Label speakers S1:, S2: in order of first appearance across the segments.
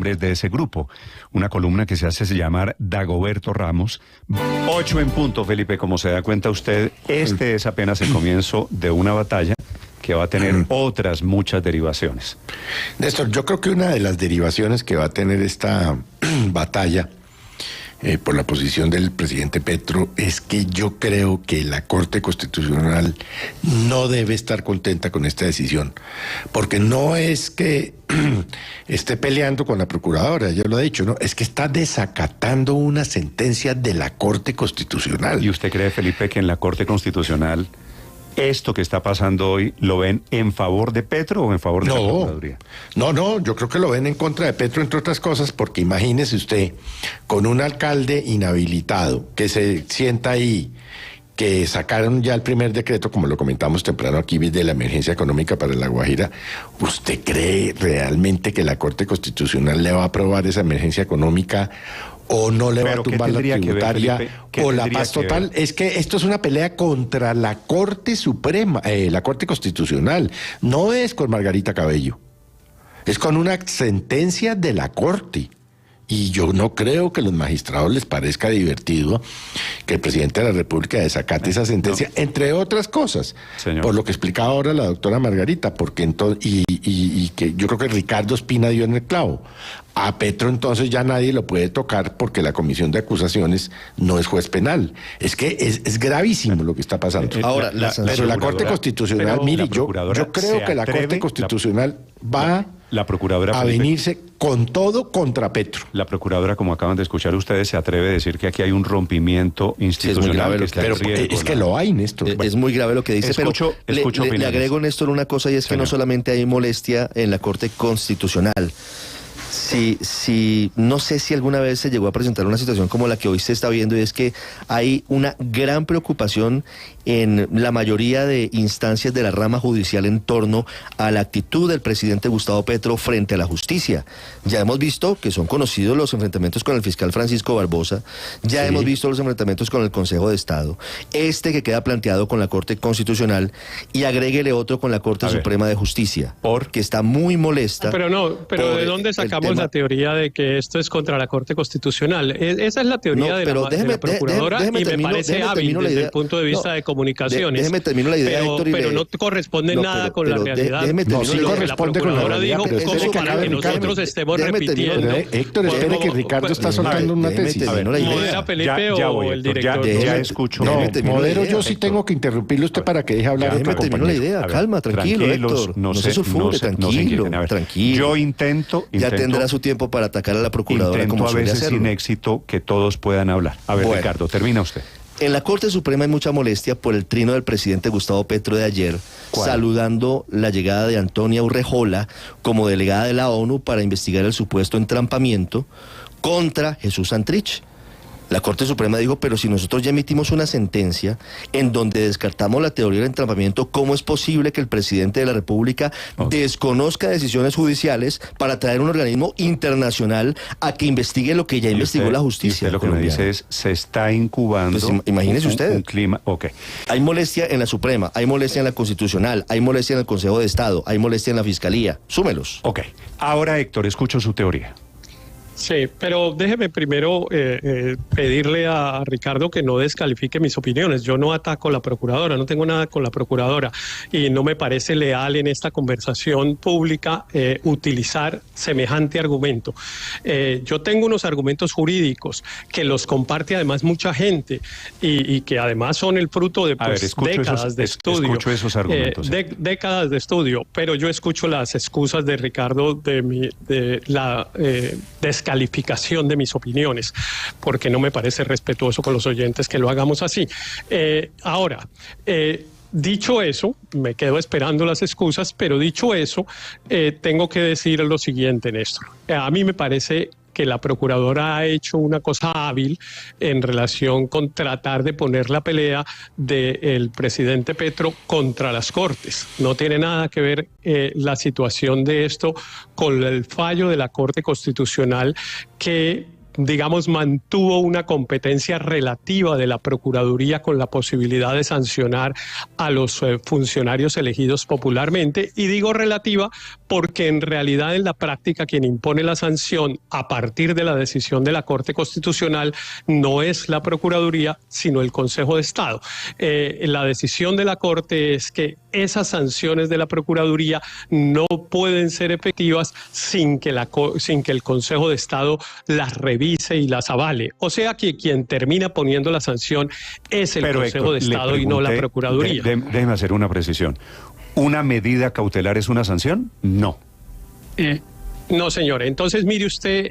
S1: de ese grupo. Una columna que se hace llamar Dagoberto Ramos. 8 en punto, Felipe. Como se da cuenta usted, este es apenas el comienzo de una batalla que va a tener otras muchas derivaciones.
S2: Néstor, yo creo que una de las derivaciones que va a tener esta batalla por la posición del presidente Petro es que yo creo que la Corte Constitucional no debe estar contenta con esta decisión, porque no es que esté peleando con la procuradora, ya lo ha dicho, no, es que está desacatando una sentencia de la Corte Constitucional.
S1: ¿Y usted cree, Felipe, que en la Corte Constitucional esto que está pasando hoy lo ven en favor de Petro o en favor de la Procuraduría?
S2: No, yo creo que lo ven en contra de Petro, entre otras cosas, porque imagínese usted, con un alcalde inhabilitado que se sienta ahí, que sacaron ya el primer decreto, como lo comentamos temprano aquí, de la emergencia económica para La Guajira. ¿Usted cree realmente que la Corte Constitucional le va a aprobar esa emergencia económica o no le va a tumbar la tributaria o la paz total? Es que esto es una pelea contra la Corte Suprema, la Corte Constitucional. No es con Margarita Cabello, es con una sentencia de la Corte. Y yo no creo que a los magistrados les parezca divertido que el presidente de la República desacate esa sentencia, entre otras cosas, señor, por lo que explicaba ahora la doctora Margarita, porque y que yo creo que Ricardo Espina dio en el clavo. A Petro entonces ya nadie lo puede tocar porque la comisión de acusaciones no es juez penal. Es que es gravísimo lo que está pasando.
S1: Ahora,
S2: pero la Corte Constitucional, mire, yo creo que la Corte Constitucional va
S1: la procuradora
S2: a venirse con todo contra Petro.
S1: La procuradora, como acaban de escuchar ustedes, se atreve a decir que aquí hay un rompimiento institucional.
S2: Sí, es que lo hay, Néstor.
S3: Es muy grave lo que dice, le agrego, Néstor, una cosa, y es que no solamente hay molestia en la Corte Constitucional. Sí, no sé si alguna vez se llegó a presentar una situación como la que hoy se está viendo, y es que hay una gran preocupación en la mayoría de instancias de la rama judicial en torno a la actitud del presidente Gustavo Petro frente a la justicia. Ya hemos visto que son conocidos los enfrentamientos con el fiscal Francisco Barbosa, ya hemos visto los enfrentamientos con el Consejo de Estado, este que queda planteado con la Corte Constitucional, y agréguele otro con la Corte Suprema de Justicia, porque está muy molesta.
S4: Pero ¿de dónde sacamos la teoría de que esto es contra la Corte Constitucional? Esa es la teoría de la procuradora, y me parece hábil desde el punto de vista de comunicaciones.
S3: Déjeme terminar la idea, Héctor.
S4: Pero no corresponde nada con la realidad.
S2: Sí corresponde con la realidad,
S4: pero como para que nosotros estemos repitiendo.
S2: Héctor, espere que Ricardo está soltando una tesis.
S4: ¿Modera Felipe o el director?
S1: Ya escucho.
S2: No, modero yo, sí tengo que interrumpirle usted para que deje hablar.
S3: Déjeme terminar la idea, calma, tranquilo, Héctor. No se sulfure, tranquilo.
S1: Yo intento.
S3: Ya tendrá su tiempo para atacar a la procuradora, como
S1: a veces sin éxito, que todos puedan hablar. A ver, Ricardo, termina usted.
S3: En la Corte Suprema hay mucha molestia por el trino del presidente Gustavo Petro de ayer, saludando la llegada de Antonia Urrejola como delegada de la ONU para investigar el supuesto entrampamiento contra Jesús Santrich. La Corte Suprema dijo, pero si nosotros ya emitimos una sentencia en donde descartamos la teoría del entrampamiento, ¿cómo es posible que el presidente de la República desconozca decisiones judiciales para traer un organismo internacional a que investigue lo que ya investigó la justicia?
S1: Usted lo que me dice es, se está incubando
S3: imagínese usted.
S1: Un clima.
S3: Hay molestia en la Suprema, hay molestia en la Constitucional, hay molestia en el Consejo de Estado, hay molestia en la Fiscalía. Súmelos.
S1: Ahora, Héctor, escucho su teoría.
S4: Sí, pero déjeme primero pedirle a Ricardo que no descalifique mis opiniones. Yo no ataco a la procuradora, no tengo nada con la procuradora, y no me parece leal en esta conversación pública utilizar semejante argumento. Yo tengo unos argumentos jurídicos que los comparte además mucha gente y que además son el fruto de décadas de estudio.
S1: Escucho esos argumentos.
S4: Décadas de estudio, pero yo escucho las excusas de Ricardo de la descalificación de mis opiniones, porque no me parece respetuoso con los oyentes que lo hagamos así. Ahora, dicho eso, me quedo esperando las excusas, pero dicho eso, tengo que decir lo siguiente, Néstor. A mí me parece que la procuradora ha hecho una cosa hábil en relación con tratar de poner la pelea del presidente Petro contra las Cortes. No tiene nada que ver la situación de esto con el fallo de la Corte Constitucional, que digamos, mantuvo una competencia relativa de la Procuraduría con la posibilidad de sancionar a los funcionarios elegidos popularmente. Y digo relativa porque en realidad en la práctica quien impone la sanción a partir de la decisión de la Corte Constitucional no es la Procuraduría, sino el Consejo de Estado. La decisión de la Corte es que esas sanciones de la Procuraduría no pueden ser efectivas sin que el Consejo de Estado las revise y las avale. O sea que quien termina poniendo la sanción es el Consejo de Estado y no la Procuraduría.
S1: Déjeme hacer una precisión. ¿Una medida cautelar es una sanción? No.
S4: No, señor. Entonces, mire usted,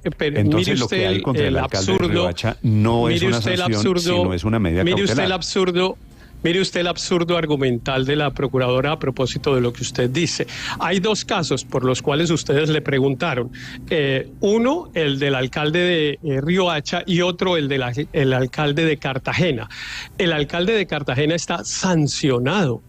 S1: lo que hay contra el alcalde de Riohacha no es una sanción, sino es una medida cautelar.
S4: Mire usted el absurdo argumental de la procuradora a propósito de lo que usted dice. Hay dos casos por los cuales ustedes le preguntaron. Uno, el del alcalde de Riohacha, y otro, el alcalde de Cartagena. El alcalde de Cartagena está sancionado,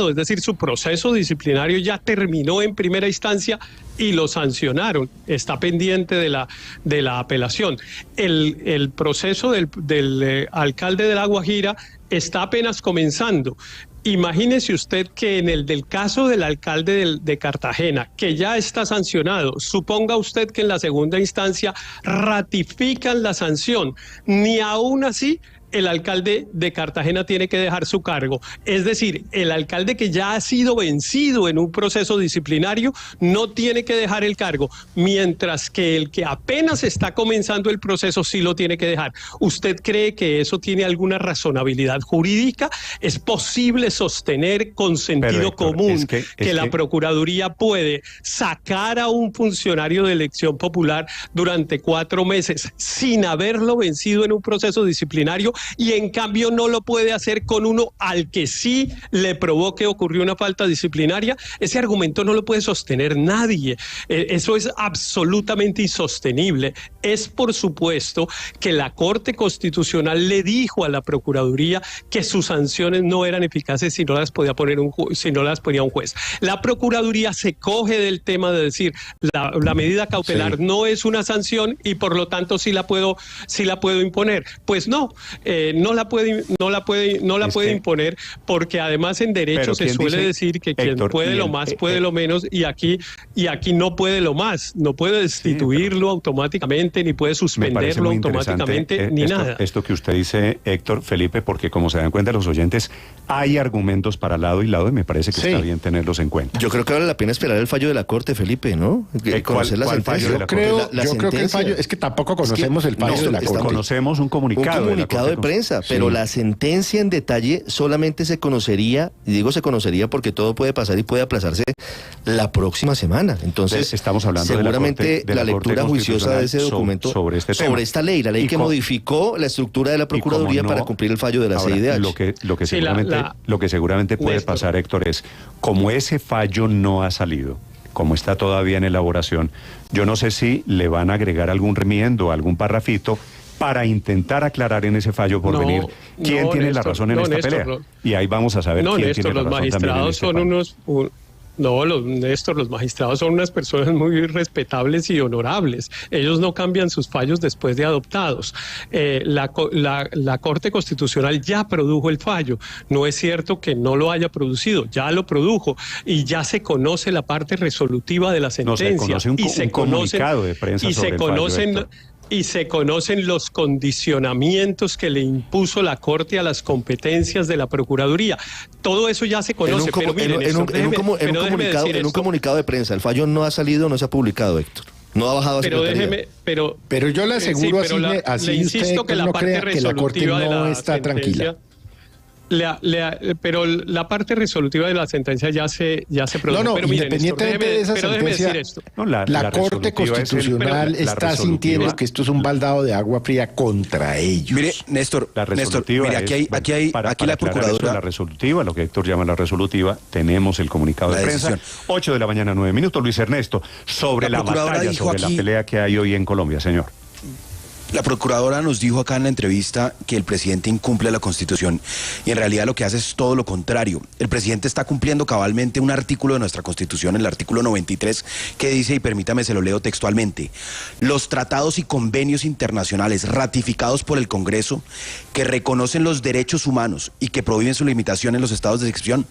S4: es decir, su proceso disciplinario ya terminó en primera instancia y lo sancionaron, está pendiente de la apelación. El proceso del alcalde de La Guajira está apenas comenzando. Imagínese usted que en el del caso del alcalde de Cartagena, que ya está sancionado, suponga usted que en la segunda instancia ratifican la sanción, ni aún así el alcalde de Cartagena tiene que dejar su cargo. Es decir, el alcalde que ya ha sido vencido en un proceso disciplinario no tiene que dejar el cargo, mientras que el que apenas está comenzando el proceso sí lo tiene que dejar. ¿Usted cree que eso tiene alguna razonabilidad jurídica? ¿Es posible sostener con sentido común que la Procuraduría puede sacar a un funcionario de elección popular durante 4 meses sin haberlo vencido en un proceso disciplinario, y en cambio no lo puede hacer con uno al que sí le provoque ocurrió una falta disciplinaria? Ese argumento no lo puede sostener nadie. Eso es absolutamente insostenible. Es por supuesto que la Corte Constitucional le dijo a la Procuraduría que sus sanciones no eran eficaces si no las podía poner un juez. La Procuraduría se coge del tema de decir la medida cautelar no es una sanción y por lo tanto sí la puedo imponer. Pues no. No la puede imponer, porque además en derecho se suele decir que quien puede lo más puede lo menos, y aquí no puede lo más, no puede destituirlo automáticamente, ni puede suspenderlo automáticamente, ni nada.
S1: Esto que usted dice, Héctor, Felipe, porque como se dan cuenta los oyentes, hay argumentos para lado y lado, y me parece que está bien tenerlos en cuenta.
S3: Yo creo que vale la pena esperar el fallo de la Corte, Felipe, ¿no?
S1: Conocer la sentencia.
S2: Yo creo que el fallo, es que tampoco conocemos el fallo de la Corte.
S1: Conocemos un comunicado
S3: de prensa, pero la sentencia en detalle solamente se conocería, y digo se conocería porque todo puede pasar y puede aplazarse la próxima semana. Entonces,
S1: estamos hablando
S3: seguramente de la lectura juiciosa de ese documento sobre esta ley, la ley que modificó la estructura de la Procuraduría para cumplir el fallo de la CIDH.
S1: Lo que seguramente puede pasar, Héctor, es como ese fallo no ha salido, como está todavía en elaboración, yo no sé si le van a agregar algún remiendo, algún parrafito para intentar aclarar en ese fallo por venir quién tiene la razón en esta pelea. Y ahí vamos a saber quién tiene la razón también en este fallo.
S4: Los magistrados son unas personas muy respetables y honorables. Ellos no cambian sus fallos después de adoptados. La Corte Constitucional ya produjo el fallo. No es cierto que no lo haya producido, ya lo produjo y ya se conoce la parte resolutiva de la sentencia.
S1: Un comunicado de prensa sobre el fallo,
S4: y se conocen los condicionamientos que le impuso la Corte a las competencias de la Procuraduría. Todo eso ya se conoce.
S3: En un comunicado de prensa, el fallo no ha salido, no se ha publicado, Héctor. No ha bajado a Secretaría.
S2: Pero yo le aseguro
S4: le insisto que la parte resolutiva de la
S2: está tranquila.
S4: Pero la parte resolutiva de la sentencia ya se produjo.
S2: Pero independientemente de esa sentencia, la Corte Constitucional está sintiendo que esto es un baldado de agua fría contra ellos.
S5: Mire, Néstor, aquí la Procuradora...
S1: La resolutiva, lo que Héctor llama la resolutiva, tenemos el comunicado de prensa. 8 de la mañana, 9 minutos. Luis Ernesto, sobre la batalla, sobre la pelea que hay hoy en Colombia, señor.
S5: La procuradora nos dijo acá en la entrevista que el presidente incumple la Constitución y en realidad lo que hace es todo lo contrario. El presidente está cumpliendo cabalmente un artículo de nuestra Constitución, el artículo 93, que dice, y permítame se lo leo textualmente, los tratados y convenios internacionales ratificados por el Congreso que reconocen los derechos humanos y que prohíben su limitación en los estados de excepción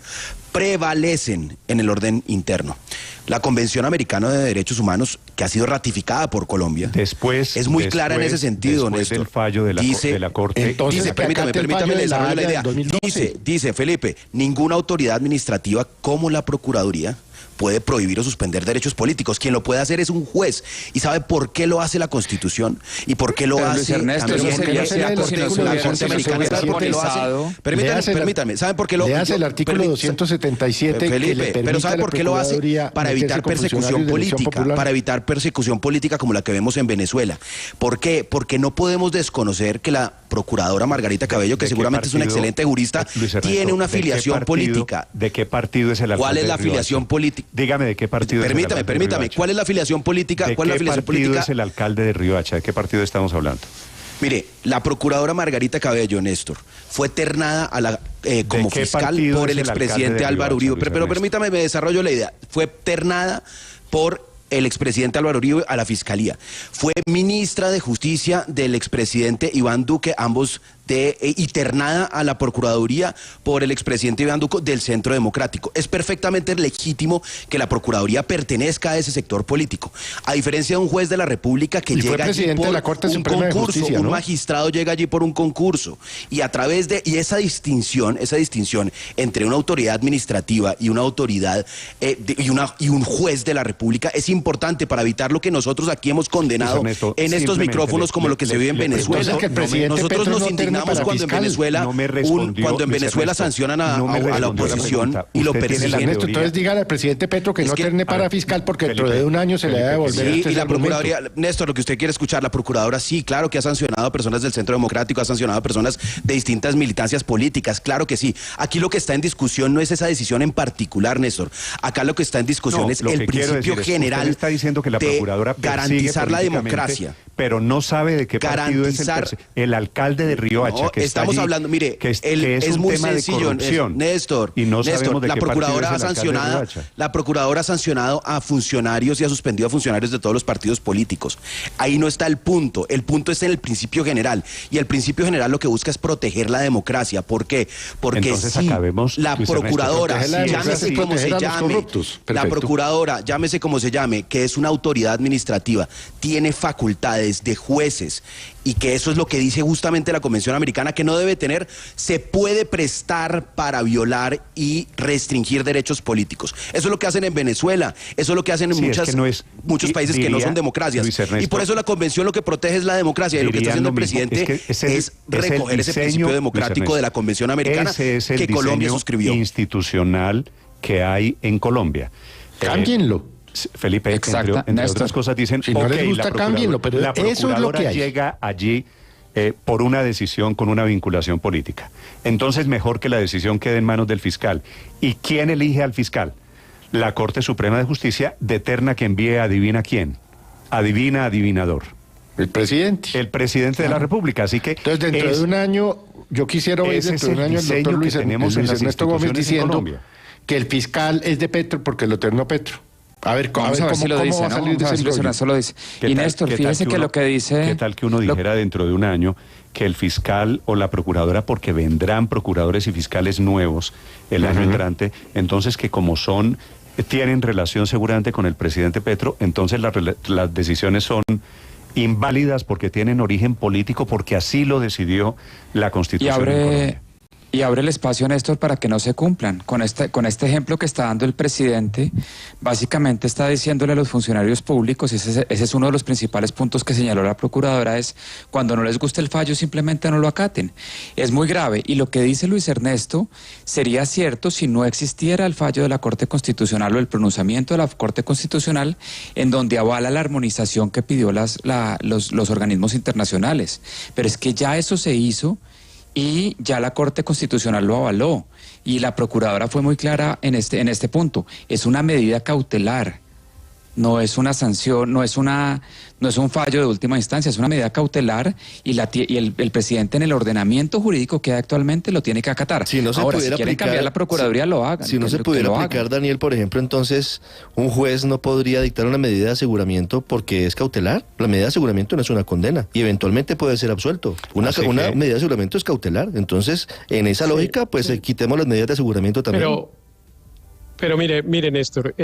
S5: prevalecen en el orden interno. La Convención Americana de Derechos Humanos, que ha sido ratificada por Colombia, es muy clara en ese sentido, Néstor.
S1: Del fallo de la Corte.
S2: Entonces,
S5: dice, permítame, le desarrollo la idea. Dice, Felipe, ninguna autoridad administrativa como la Procuraduría puede prohibir o suspender derechos políticos. Quien lo puede hacer es un juez. ¿Y sabe por qué lo hace la Constitución? ¿Y por qué lo hace
S6: Ernesto,
S5: también la Corte Americana? ¿Sabe por qué lo hace? Permítame, ¿saben por qué lo hace?
S2: El artículo 277
S5: Felipe, pero ¿sabe por qué lo hace? Para evitar persecución política, para evitar persecución política como la que vemos en Venezuela. ¿Por qué? Porque no podemos desconocer que la procuradora Margarita Cabello, que seguramente es una excelente jurista, tiene una afiliación política.
S1: ¿De qué partido es el alcalde?
S5: ¿Cuál es la afiliación política?
S1: Dígame de qué partido es el alcalde.
S5: Permítame, ¿cuál es la afiliación política?
S1: ¿De qué partido es el alcalde de Riohacha? ¿De qué partido estamos hablando?
S5: Mire, la procuradora Margarita Cabello, Néstor, fue ternada como fiscal por el expresidente Álvaro Uribe. Pero permítame, me desarrollo la idea. Fue ternada por el expresidente Álvaro Uribe a la Fiscalía. Fue ministra de Justicia del expresidente Iván Duque, ambos y ternada a la Procuraduría por el expresidente Iván Duque del Centro Democrático. Es perfectamente legítimo que la Procuraduría pertenezca a ese sector político. A diferencia de un juez de la República que llega allí por un concurso, un magistrado llega allí por un concurso. Y a través de esa distinción entre una autoridad administrativa y una autoridad y un juez de la República es importante para evitar lo que nosotros aquí hemos condenado en estos micrófonos como lo que se vive en Venezuela. Nosotros nos indignamos cuando en Venezuela sancionan a la oposición y lo persiguen.
S2: Entonces dígale al presidente Petro que no terne para fiscal porque dentro de un año se le va a devolver.
S5: Sí, y la Procuraduría, Néstor, lo que usted quiere escuchar, la Procuradora sí, claro que ha sancionado a personas del Centro Democrático, ha sancionado a personas de distintas militancias políticas, claro que sí. Aquí lo que está en discusión no es esa decisión en particular, Néstor. Acá lo que está en discusión es el principio general
S1: está diciendo que la Procuradora
S5: de garantizar la democracia.
S1: Pero no sabe de qué partido es el alcalde de Riohacha.
S5: No,
S1: que está
S5: estamos
S1: allí,
S5: hablando, mire,
S1: que
S5: es muy sencillo, Néstor.
S1: Y no sabemos de
S5: la
S1: qué
S5: Procuradora
S1: partido es el alcalde de Riohacha.
S5: La Procuradora ha sancionado a funcionarios y ha suspendido a funcionarios de todos los partidos políticos. Ahí no está el punto está en el principio general. Y el principio general lo que busca es proteger la democracia. ¿Por qué? Porque
S1: entonces,
S5: si
S1: la
S5: Procuradora, llámese como se llame, la Procuradora, llámese como se llame, que es una autoridad administrativa, tiene facultades de jueces, y que eso es lo que dice justamente la Convención Americana, que no debe tener, se puede prestar para violar y restringir derechos políticos. Eso es lo que hacen en Venezuela, eso es lo que hacen en muchos países que no son democracias. Y por eso la Convención lo que protege es la democracia, y lo que está haciendo el presidente es recoger ese principio democrático de la Convención Americana que Colombia suscribió.
S1: Institucional que hay en Colombia.
S2: Cámbienlo.
S1: Felipe, entre otras cosas dicen,
S2: si no les gusta, cámbienlo, pero
S1: la
S2: eso es lo que hay.
S1: Llega allí por una decisión con una vinculación política. Entonces, mejor que la decisión quede en manos del fiscal. ¿Y quién elige al fiscal? La Corte Suprema de Justicia deterna que envíe adivina quién. Adivina, adivinador.
S2: El presidente.
S1: El presidente de la República. Así que
S2: entonces, dentro de un año, yo quisiera oír dentro de un año el doctor Luis Ernesto Gómez diciendo que el fiscal es de Petro porque lo ternó Petro. A ver cómo va a salir de ese
S6: lo dice. Y Néstor, fíjese que lo que dice...
S1: ¿Qué tal que uno dijera dentro de un año que el fiscal o la procuradora, porque vendrán procuradores y fiscales nuevos el año entrante, entonces que como tienen relación seguramente con el presidente Petro, entonces las decisiones son inválidas porque tienen origen político, porque así lo decidió la Constitución de Colombia?
S6: Y abre el espacio, Néstor, para que no se cumplan. Con este ejemplo que está dando el presidente, básicamente está diciéndole a los funcionarios públicos, ese es uno de los principales puntos que señaló la Procuradora, es cuando no les guste el fallo, simplemente no lo acaten. Es muy grave. Y lo que dice Luis Ernesto sería cierto si no existiera el fallo de la Corte Constitucional o el pronunciamiento de la Corte Constitucional en donde avala la armonización que pidió los organismos internacionales. Pero es que ya eso se hizo y ya la Corte Constitucional lo avaló y la Procuradora fue muy clara en este punto. Es una medida cautelar. no es una sanción, no es un fallo de última instancia, es una medida cautelar y el presidente en el ordenamiento jurídico que hay actualmente lo tiene que acatar.
S3: Si no se
S6: Ahora,
S3: pudiera
S6: si quieren
S3: aplicar,
S6: cambiar la Procuraduría, lo hagan.
S3: Si no se pudiera aplicar, Daniel, por ejemplo, entonces un juez no podría dictar una medida de aseguramiento porque es cautelar. La medida de aseguramiento no es una condena y eventualmente puede ser absuelto. Una medida de aseguramiento es cautelar. Entonces, en esa lógica, pues quitemos las medidas de aseguramiento también.
S4: Pero mire, Néstor,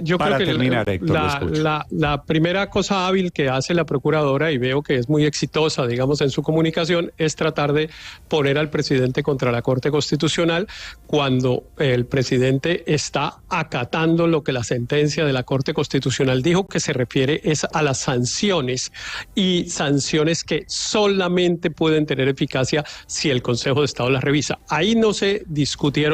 S4: yo
S1: Para
S4: creo que
S1: terminar, Héctor,
S4: la primera cosa hábil que hace la procuradora, y veo que es muy exitosa, digamos, en su comunicación, es tratar de poner al presidente contra la Corte Constitucional cuando el presidente está acatando lo que la sentencia de la Corte Constitucional dijo, que se refiere es a las sanciones, y sanciones que solamente pueden tener eficacia si el Consejo de Estado las revisa. Ahí no se discutió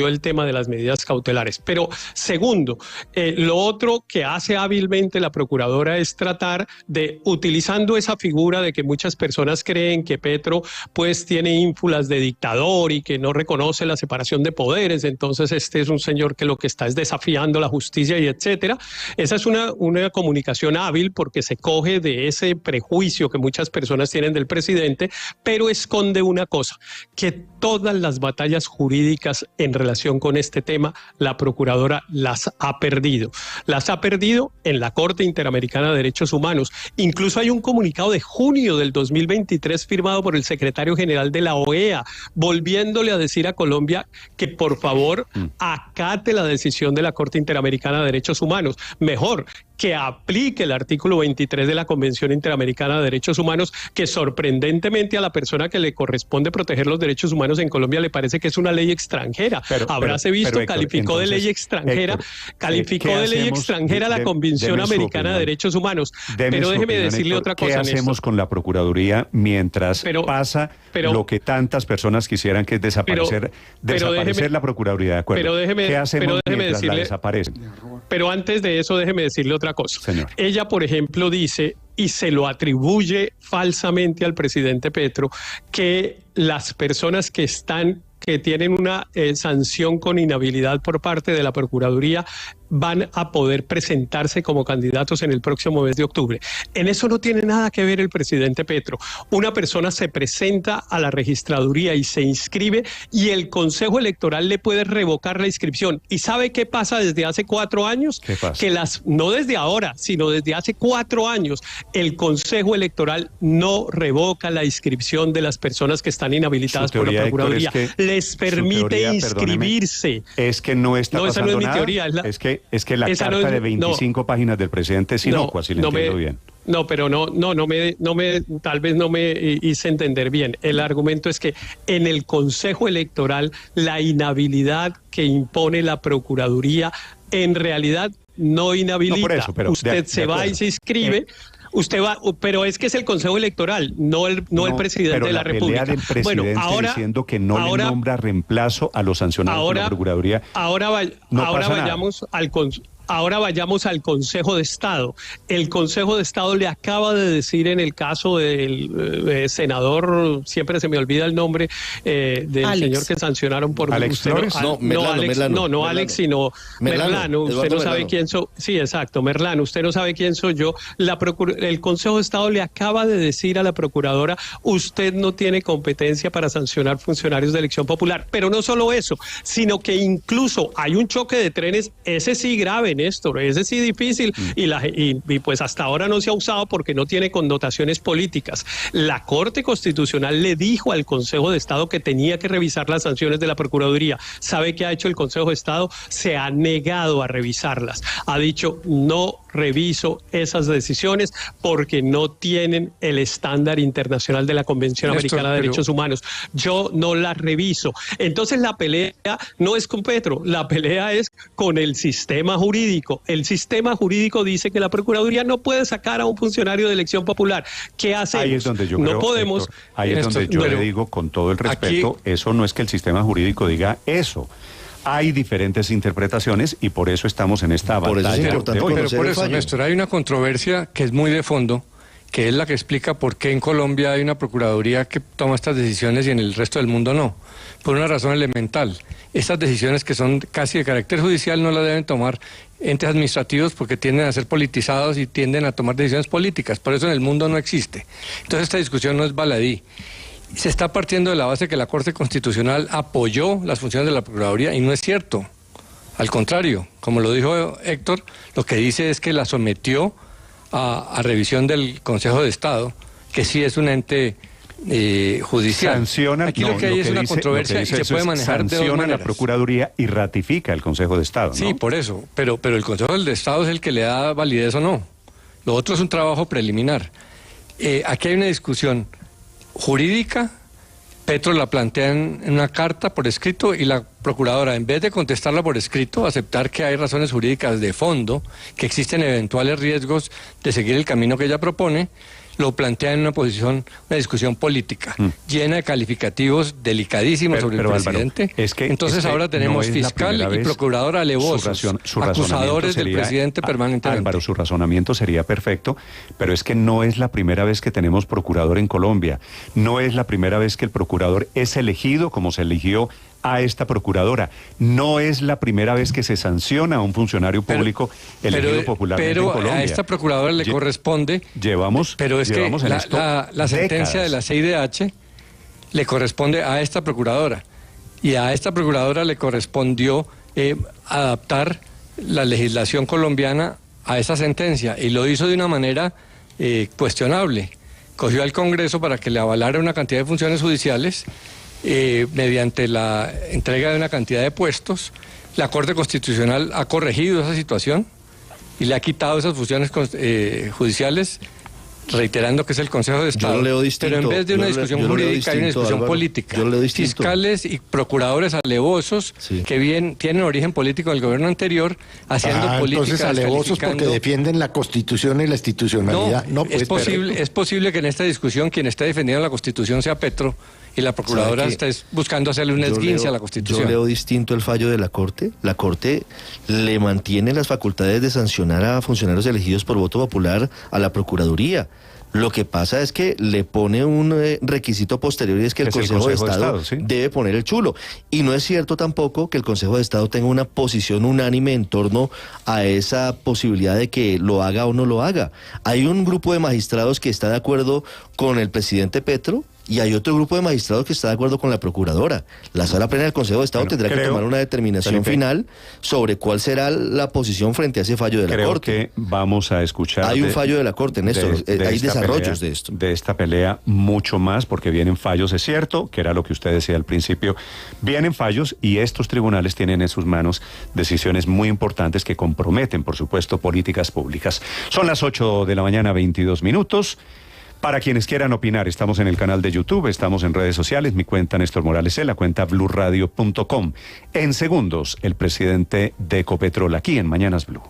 S4: el tema de las medidas cautelares. Pero segundo, lo otro que hace hábilmente la procuradora es tratar de, utilizando esa figura de que muchas personas creen que Petro pues tiene ínfulas de dictador y que no reconoce la separación de poderes, entonces este es un señor que lo que está es desafiando la justicia y etcétera. Esa es una comunicación hábil porque se coge de ese prejuicio que muchas personas tienen del presidente, pero esconde una cosa, que todas las batallas jurídicas en relación con este tema, la procuradora las ha perdido. Las ha perdido en la Corte Interamericana de Derechos Humanos. Incluso hay un comunicado de junio del 2023 firmado por el secretario general de la OEA, volviéndole a decir a Colombia que por favor acate la decisión de la Corte Interamericana de Derechos Humanos. Mejor, que aplique el artículo 23 de la Convención Interamericana de Derechos Humanos, que sorprendentemente a la persona que le corresponde proteger los derechos humanos en Colombia le parece que es una ley extranjera. Habráse visto, Héctor, calificó entonces, de ley extranjera, la Convención Americana de Derechos Humanos. Pero déjeme decirle otra cosa,
S1: ¿qué hacemos con la Procuraduría mientras pasa lo que tantas personas quisieran, que es desaparecer la Procuraduría, ¿de acuerdo? ¿Qué hacemos mientras la desaparecen?
S4: Pero antes de eso, déjeme decirle otra cosa.
S1: Señor.
S4: Ella, por ejemplo, dice, y se lo atribuye falsamente al presidente Petro, que las personas que tienen una sanción con inhabilidad por parte de la Procuraduría van a poder presentarse como candidatos en el próximo mes de octubre. En eso no tiene nada que ver el presidente Petro. Una persona se presenta a la registraduría y se inscribe y el Consejo Electoral le puede revocar la inscripción. ¿Y sabe qué pasa desde hace 4 años?
S1: ¿Qué pasa?
S4: Que no desde ahora, sino desde hace 4 años, el Consejo Electoral no revoca la inscripción de las personas que están inhabilitadas por la Procuraduría.
S1: Héctor,
S4: les permite inscribirse.
S1: Es que no está pasando
S4: esa no es
S1: nada.
S4: Mi teoría,
S1: es que la carta de 25 páginas del presidente es inocua, si lo entiendo bien.
S4: No, pero tal vez no me hice entender bien. El argumento es que en el Consejo Electoral la inhabilidad que impone la Procuraduría en realidad no inhabilita.
S1: No, por eso, pero
S4: usted se va y se inscribe. Usted va, pero es que es el Consejo Electoral, no el presidente de la República.
S1: Pero la pelea del presidente diciendo que no le nombra reemplazo a los sancionados por la Procuraduría.
S4: Ahora vayamos al Consejo de Estado. El Consejo de Estado le acaba de decir en el caso del senador, siempre se me olvida el nombre, del
S7: Alex.
S4: Señor que sancionaron por...
S1: ¿Alex Flores?
S4: No, Alex, sino Merlano. Usted no sabe quién soy. Sí, exacto, Merlano. Usted no sabe quién soy yo. El Consejo de Estado le acaba de decir a la Procuradora, usted no tiene competencia para sancionar funcionarios de elección popular. Pero no solo eso, sino que incluso hay un choque de trenes, ese sí grave, Néstor, ese sí difícil, y pues hasta ahora no se ha usado porque no tiene connotaciones políticas. La Corte Constitucional le dijo al Consejo de Estado que tenía que revisar las sanciones de la Procuraduría. ¿Sabe qué ha hecho el Consejo de Estado? Se ha negado a revisarlas. Ha dicho, no reviso esas decisiones porque no tienen el estándar internacional de la Convención Americana de Derechos Humanos. Yo no las reviso. Entonces la pelea no es con Petro, la pelea es con el sistema jurídico. El sistema jurídico dice que la Procuraduría no puede sacar a un funcionario de elección popular. ¿Qué hacemos?
S1: Ahí es donde yo
S4: no podemos.
S1: Héctor, ahí es donde yo le digo con todo el respeto, eso no es que el sistema jurídico diga eso. Hay diferentes interpretaciones y por eso estamos en esta batalla.
S3: Por eso es importante
S8: Pero por eso, Néstor, hay una controversia que es muy de fondo,
S7: que es la que explica por qué en Colombia hay una Procuraduría que toma estas decisiones y en el resto del mundo no. Por una razón elemental. Estas decisiones que son casi de carácter judicial no las deben tomar entes administrativos porque tienden a ser politizados y tienden a tomar decisiones políticas. Por eso en el mundo no existe. Entonces esta discusión no es baladí. Se está partiendo de la base que la Corte Constitucional apoyó las funciones de la Procuraduría y no es cierto. Al contrario, como lo dijo Héctor, lo que dice es que la sometió a revisión del Consejo de Estado, que sí es un ente judicial.
S1: Sanciona,
S7: aquí lo que hay es una controversia y se puede manejar de dos maneras.
S1: Sanciona la Procuraduría y ratifica el Consejo de Estado, ¿no?
S7: Sí, por eso, pero el Consejo de Estado es el que le da validez o no. Lo otro es un trabajo preliminar. Aquí hay una discusión jurídica. Petro la plantea en una carta por escrito y la procuradora, en vez de contestarla por escrito, aceptar que hay razones jurídicas de fondo, que existen eventuales riesgos de seguir el camino que ella propone, lo plantea en una discusión política, llena de calificativos delicadísimos sobre el presidente.
S1: Álvaro,
S7: entonces ahora tenemos fiscal y procuradora alevosos, acusadores del presidente permanentemente.
S1: Álvaro, su razonamiento sería perfecto, pero es que no es la primera vez que tenemos procurador en Colombia. No es la primera vez que el procurador es elegido como se eligió a esta procuradora. No es la primera vez que se sanciona a un funcionario público elegido popularmente en Colombia.
S7: Pero a esta procuradora le corresponde... Pero es que la sentencia de la CIDH le corresponde a esta procuradora. Y a esta procuradora le correspondió adaptar la legislación colombiana a esa sentencia. Y lo hizo de una manera cuestionable. Cogió al Congreso para que le avalara una cantidad de funciones judiciales mediante la entrega de una cantidad de puestos. La Corte Constitucional ha corregido esa situación y le ha quitado esas funciones judiciales, reiterando que es el Consejo de Estado.
S3: Yo lo leo distinto.
S7: Pero en vez de una discusión jurídica hay una discusión
S3: Álvaro,
S7: política.
S3: yo lo leo distinto.
S7: Fiscales y procuradores alevosos que tienen origen político del gobierno anterior, haciendo política.
S2: Entonces alevosos porque defienden la Constitución y la institucionalidad.
S7: Es posible que en esta discusión quien esté defendiendo la Constitución sea Petro y la procuradora está buscando hacerle un esguince a la Constitución.
S3: Yo leo distinto el fallo de la Corte. La Corte le mantiene las facultades de sancionar a funcionarios elegidos por voto popular a la Procuraduría. Lo que pasa es que le pone un requisito posterior y es que el Consejo de Estado debe poner el chulo. Y no es cierto tampoco que el Consejo de Estado tenga una posición unánime en torno a esa posibilidad de que lo haga o no lo haga. Hay un grupo de magistrados que está de acuerdo con el presidente Petro y hay otro grupo de magistrados que está de acuerdo con la procuradora. La Sala Plena del Consejo de Estado tendrá que tomar una determinación final sobre cuál será la posición frente a ese fallo de la Corte.
S1: Creo que vamos a escuchar...
S3: Hay un fallo de la Corte, Néstor. Hay desarrollos de esto.
S1: De esta pelea mucho más, porque vienen fallos, es cierto, que era lo que usted decía al principio. Vienen fallos y estos tribunales tienen en sus manos decisiones muy importantes que comprometen, por supuesto, políticas públicas. Son las 8 de la mañana, 22 minutos. Para quienes quieran opinar, estamos en el canal de YouTube, estamos en redes sociales, mi cuenta Néstor Morales, la cuenta blurradio.com. En segundos, el presidente de Ecopetrol aquí en Mañanas Blue.